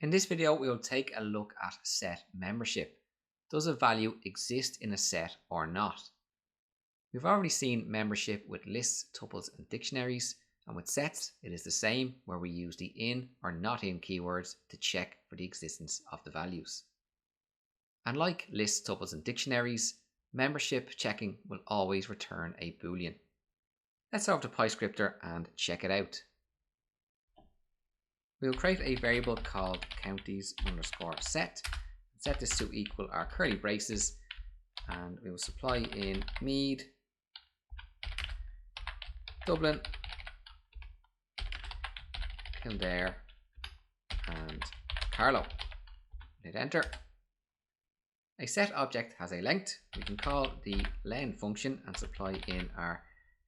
In this video, we will take a look at set membership. Does a value exist in a set or not? We've already seen membership with lists, tuples and dictionaries, and with sets it is the same, where we use the in or not in keywords to check for the existence of the values. And like lists, tuples and dictionaries, membership checking will always return a boolean. Let's start with the PyScripter and check it out. We'll create a variable called counties_set. Set this to equal our curly braces, and we will supply in Meath, Dublin, Kildare and Carlow. Hit enter. A set object has a length. We can call the len function and supply in our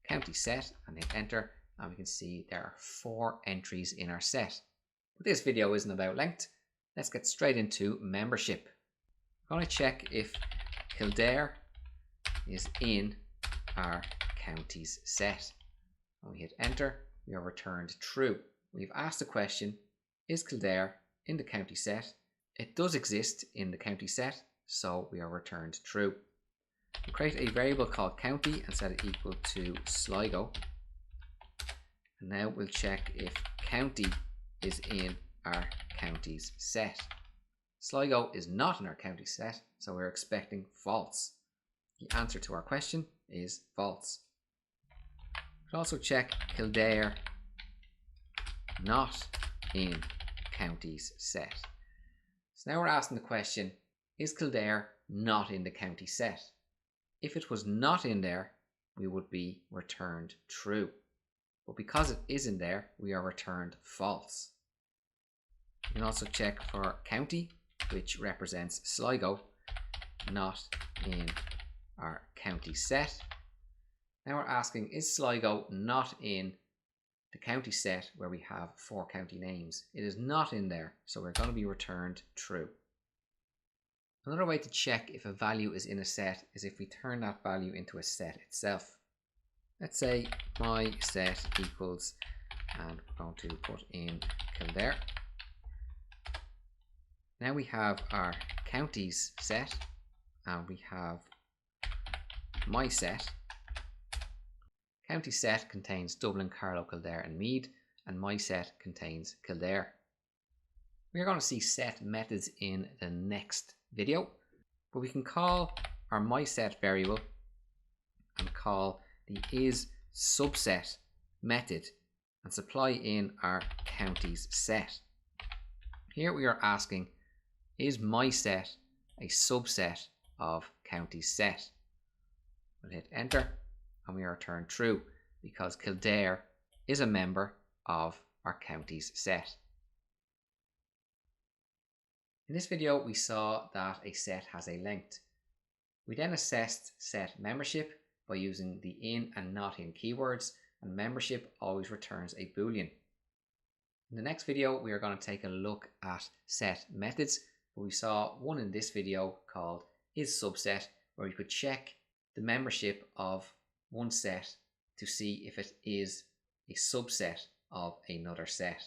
county set and hit enter, and we can see there are 4 entries in our set. But this video isn't about length. Let's get straight into membership. I'm going to check if Kildare is in our counties set. When we hit enter, we are returned true. We've asked the question, is Kildare in the county set? It does exist in the county set, so we are returned true. We'll create a variable called county and set it equal to Sligo. And now we'll check if county is in our counties set. Sligo is not in our county set, so we're expecting false. The answer to our question is false. We'll also check Kildare not in counties set. So now we're asking the question, is Kildare not in the county set? If it was not in there, we would be returned true. But because it is in there, we are returned false. We can also check for county, which represents Sligo, not in our county set. Now we're asking, is Sligo not in the county set where we have 4 county names? It is not in there, so we're going to be returned true. Another way to check if a value is in a set is if we turn that value into a set itself. Let's say my set equals, and we're going to put in Kildare. Now we have our counties set and we have my set. County set contains Dublin, Carlow, Kildare and Meath, and my set contains Kildare. We are going to see set methods in the next video, but we can call our my set variable and call the is subset method and supply in our counties set. Here we are asking, is my set a subset of counties set? We'll hit enter and we are returned true because Kildare is a member of our counties set. In this video we saw that a set has a length. We then assessed set membership by using the in and not in keywords, and membership always returns a boolean. In the next video we are going to take a look at set methods, but we saw one in this video called is subset, where we could check the membership of one set to see if it is a subset of another set.